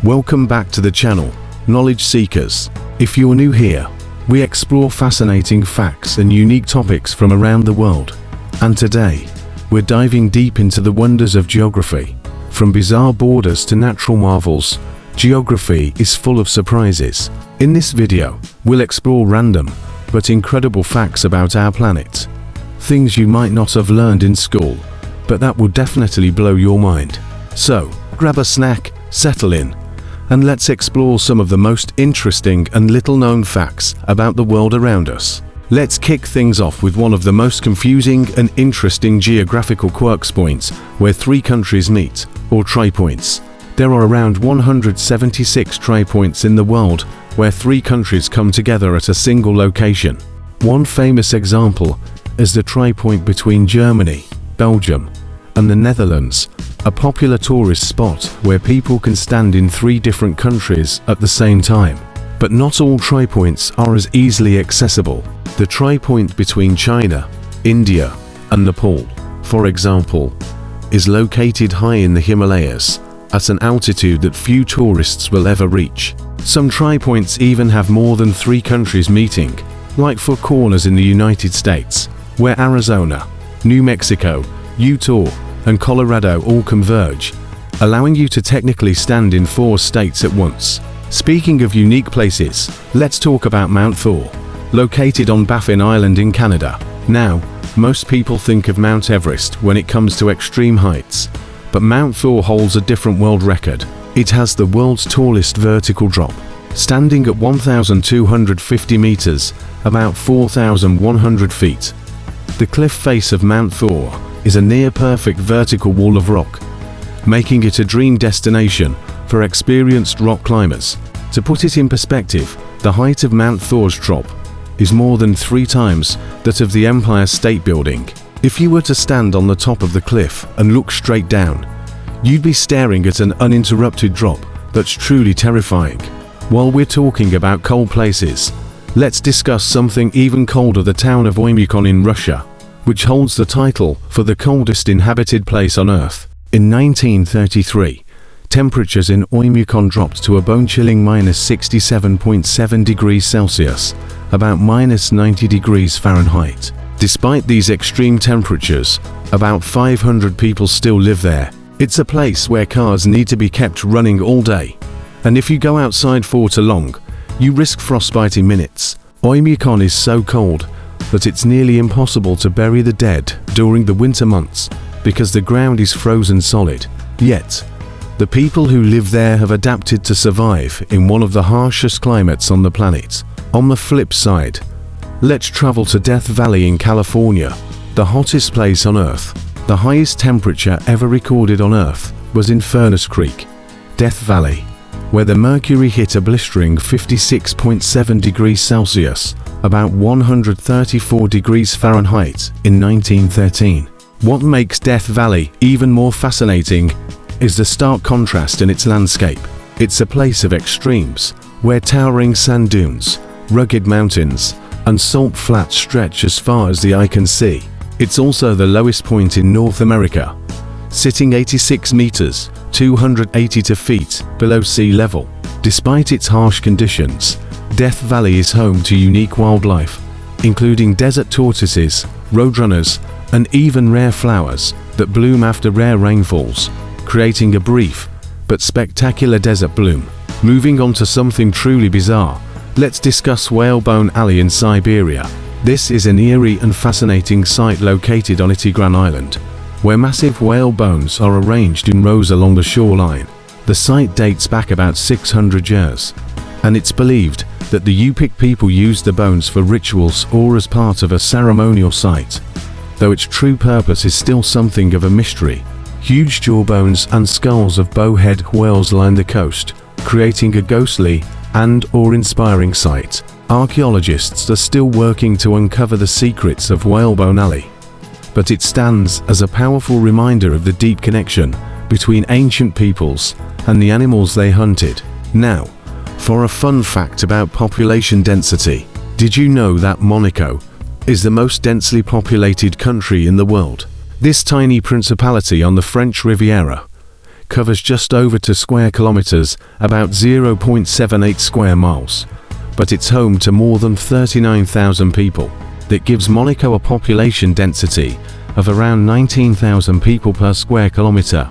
Welcome back to the channel, Knowledge Seekers. If you're new here, we explore fascinating facts and unique topics from around the world. And today, we're diving deep into the wonders of geography. From bizarre borders to natural marvels, geography is full of surprises. In this video, we'll explore random, but incredible facts about our planet. Things you might not have learned in school, but that will definitely blow your mind. So, grab a snack, settle in, and let's explore some of the most interesting and little-known facts about the world around us. Let's kick things off with one of the most confusing and interesting geographical quirks: points where three countries meet, or tripoints. There are around 176 tripoints in the world where three countries come together at a single location. One famous example is the tripoint between Germany, Belgium, and the Netherlands, a popular tourist spot where people can stand in three different countries at the same time. But not all tripoints are as easily accessible. The tripoint between China, India, and Nepal, for example, is located high in the Himalayas, at an altitude that few tourists will ever reach. Some tripoints even have more than three countries meeting, like Four Corners in the United States, where Arizona, New Mexico, Utah, and Colorado all converge, allowing you to technically stand in four states at once. Speaking of unique places, let's talk about Mount Thor, located on Baffin Island in Canada. Now, most people think of Mount Everest when it comes to extreme heights, but Mount Thor holds a different world record. It has the world's tallest vertical drop, standing at 1,250 meters, about 4,100 feet. The cliff face of Mount Thor is a near-perfect vertical wall of rock, making it a dream destination for experienced rock climbers. To put it in perspective, the height of Mount Thor's drop is more than 3 times that of the Empire State Building. If you were to stand on the top of the cliff and look straight down, you'd be staring at an uninterrupted drop that's truly terrifying. While we're talking about cold places, let's discuss something even colder: the town of Oymyakon in Russia, which holds the title for the coldest inhabited place on Earth. In 1933, temperatures in Oymyakon dropped to a bone-chilling -67.7 degrees Celsius, about -90 degrees Fahrenheit. Despite these extreme temperatures, about 500 people still live there. It's a place where cars need to be kept running all day, and if you go outside for too long, you risk frostbite in minutes. Oymyakon is so cold that it's nearly impossible to bury the dead during the winter months because the ground is frozen solid. Yet, the people who live there have adapted to survive in one of the harshest climates on the planet. On the flip side, let's travel to Death Valley in California, the hottest place on Earth. The highest temperature ever recorded on Earth was in Furnace Creek, Death Valley, where the mercury hit a blistering 56.7 degrees Celsius, about 134 degrees Fahrenheit, in 1913. What makes Death Valley even more fascinating is the stark contrast in its landscape. It's a place of extremes, where towering sand dunes, rugged mountains, and salt flats stretch as far as the eye can see. It's also the lowest point in North America, sitting 86 meters, 282 feet, below sea level. Despite its harsh conditions, Death Valley is home to unique wildlife, including desert tortoises, roadrunners, and even rare flowers that bloom after rare rainfalls, creating a brief but spectacular desert bloom. Moving on to something truly bizarre, let's discuss Whalebone Alley in Siberia. This is an eerie and fascinating site located on Itigran Island, where massive whale bones are arranged in rows along the shoreline. The site dates back about 600 years, and it's believed that the Yupik people used the bones for rituals or as part of a ceremonial site, though its true purpose is still something of a mystery. Huge jawbones and skulls of bowhead whales line the coast, creating a ghostly and/or inspiring sight. Archaeologists are still working to uncover the secrets of Whalebone Alley, but it stands as a powerful reminder of the deep connection between ancient peoples and the animals they hunted. Now, for a fun fact about population density. Did you know that Monaco is the most densely populated country in the world? This tiny principality on the French Riviera covers just over 2 square kilometers, about 0.78 square miles. But it's home to more than 39,000 people. That gives Monaco a population density of around 19,000 people per square kilometer,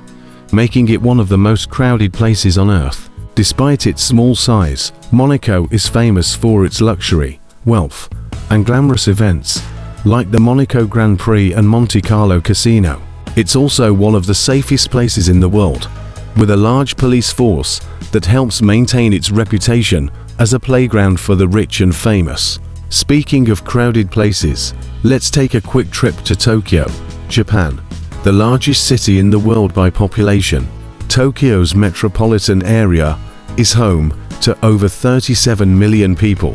making it one of the most crowded places on Earth. Despite its small size, Monaco is famous for its luxury, wealth, and glamorous events, like the Monaco Grand Prix and Monte Carlo Casino. It's also one of the safest places in the world, with a large police force that helps maintain its reputation as a playground for the rich and famous. Speaking of crowded places, let's take a quick trip to Tokyo, Japan, the largest city in the world by population. Tokyo's metropolitan area is home to over 37 million people,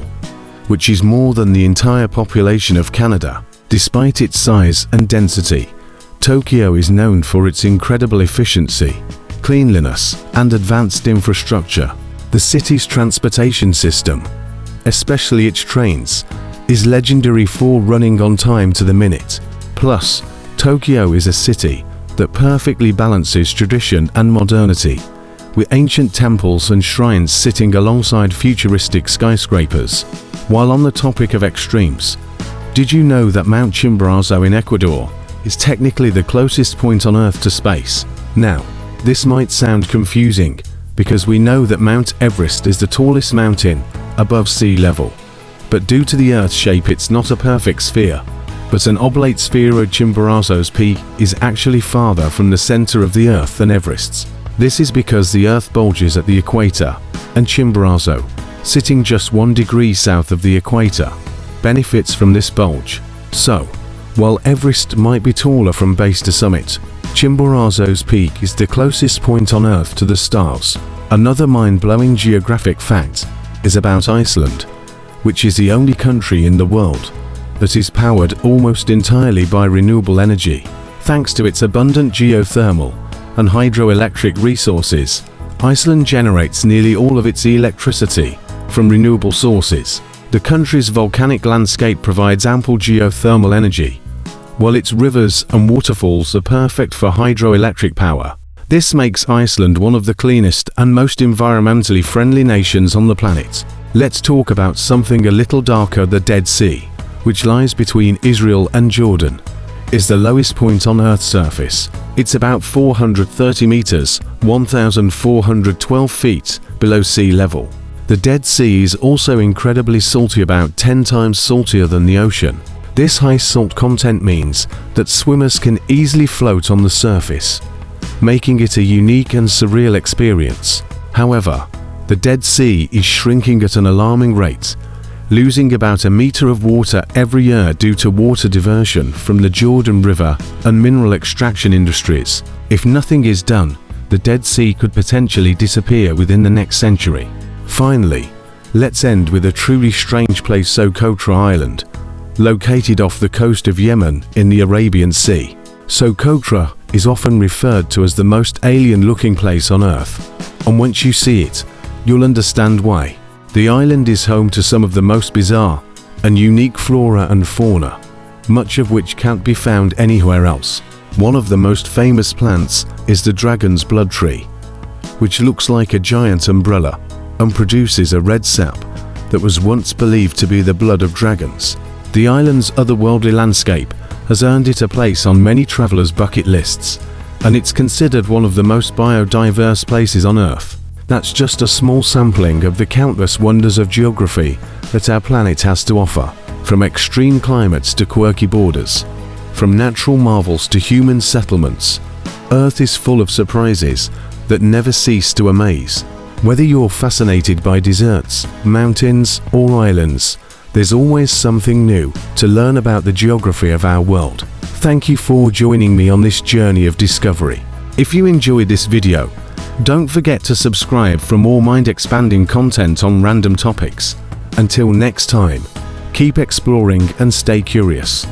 which is more than the entire population of Canada. Despite its size and density, Tokyo is known for its incredible efficiency, cleanliness, and advanced infrastructure. The city's transportation system, especially its trains, is legendary for running on time to the minute. Plus, Tokyo is a city that perfectly balances tradition and modernity, with ancient temples and shrines sitting alongside futuristic skyscrapers. While on the topic of extremes, did you know that Mount Chimborazo in Ecuador is technically the closest point on Earth to space? Now, this might sound confusing, because we know that Mount Everest is the tallest mountain above sea level. But due to the Earth's shape, it's not a perfect sphere, but an oblate sphere. Chimborazo's peak is actually farther from the center of the Earth than Everest's. This is because the Earth bulges at the equator, and Chimborazo, sitting just 1 degree south of the equator, benefits from this bulge. So, while Everest might be taller from base to summit, Chimborazo's peak is the closest point on Earth to the stars. Another mind-blowing geographic fact is about Iceland, which is the only country in the world that is powered almost entirely by renewable energy. Thanks to its abundant geothermal and hydroelectric resources, Iceland generates nearly all of its electricity from renewable sources. The country's volcanic landscape provides ample geothermal energy, while its rivers and waterfalls are perfect for hydroelectric power. This makes Iceland one of the cleanest and most environmentally friendly nations on the planet. Let's talk about something a little darker. The Dead Sea, which lies between Israel and Jordan, is the lowest point on Earth's surface. It's about 430 meters, 1,412 feet below sea level. The Dead Sea is also incredibly salty, about 10 times saltier than the ocean. This high salt content means that swimmers can easily float on the surface, making it a unique and surreal experience. However, the Dead Sea is shrinking at an alarming rate, losing about a meter of water every year due to water diversion from the Jordan River and mineral extraction industries. If nothing is done, the Dead Sea could potentially disappear within the next century. Finally, let's end with a truly strange place: Socotra Island, located off the coast of Yemen in the Arabian Sea. Socotra is often referred to as the most alien-looking place on Earth, and once you see it, you'll understand why. The island is home to some of the most bizarre and unique flora and fauna, much of which can't be found anywhere else. One of the most famous plants is the dragon's blood tree, which looks like a giant umbrella and produces a red sap that was once believed to be the blood of dragons. The island's otherworldly landscape has earned it a place on many travelers' bucket lists, and it's considered one of the most biodiverse places on Earth. That's just a small sampling of the countless wonders of geography that our planet has to offer. From extreme climates to quirky borders, from natural marvels to human settlements, Earth is full of surprises that never cease to amaze. Whether you're fascinated by deserts, mountains, or islands, there's always something new to learn about the geography of our world. Thank you for joining me on this journey of discovery. If you enjoyed this video, don't forget to subscribe for more mind-expanding content on random topics. Until next time, keep exploring and stay curious.